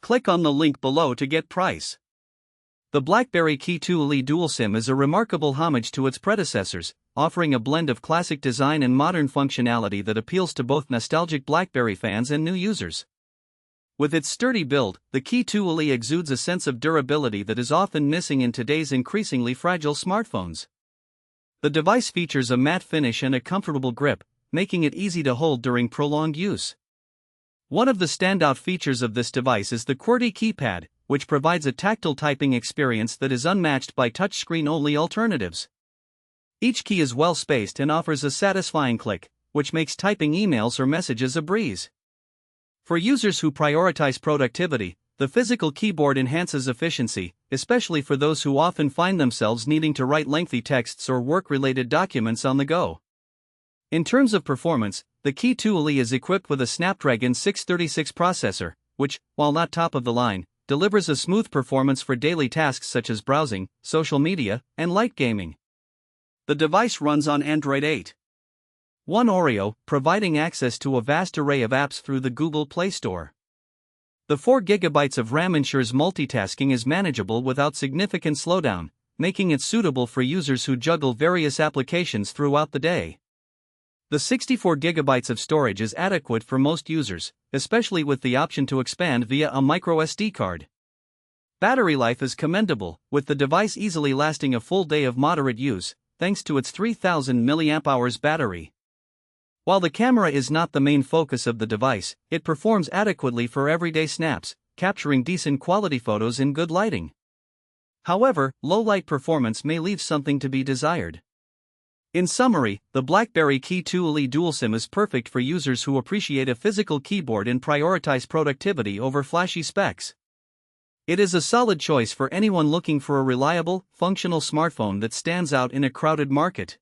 Click on the link below to get price. The BlackBerry KEY2 LE Dual-SIM is a remarkable homage to its predecessors, offering a blend of classic design and modern functionality that appeals to both nostalgic BlackBerry fans and new users. With its sturdy build, the KEY2 LE exudes a sense of durability that is often missing in today's increasingly fragile smartphones. The device features a matte finish and a comfortable grip, making it easy to hold during prolonged use. One of the standout features of this device is the QWERTY Keypad, which provides a tactile typing experience that is unmatched by touchscreen-only alternatives. Each key is well spaced and offers a satisfying click, which makes typing emails or messages a breeze. For users who prioritize productivity, the physical keyboard enhances efficiency, especially for those who often find themselves needing to write lengthy texts or work-related documents on the go. In terms of performance, the KEY2 LE is equipped with a Snapdragon 636 processor, which, while not top of the line, delivers a smooth performance for daily tasks such as browsing, social media, and light gaming. The device runs on Android 8.1 Oreo, providing access to a vast array of apps through the Google Play Store. The 4 GB of RAM ensures multitasking is manageable without significant slowdown, making it suitable for users who juggle various applications throughout the day. The 64 GB of storage is adequate for most users, especially with the option to expand via a microSD card. Battery life is commendable, with the device easily lasting a full day of moderate use, thanks to its 3000 mAh battery. While the camera is not the main focus of the device, it performs adequately for everyday snaps, capturing decent quality photos in good lighting. However, low light performance may leave something to be desired. In summary, the BlackBerry KEY2 LE Dual-SIM is perfect for users who appreciate a physical keyboard and prioritize productivity over flashy specs. It is a solid choice for anyone looking for a reliable, functional smartphone that stands out in a crowded market.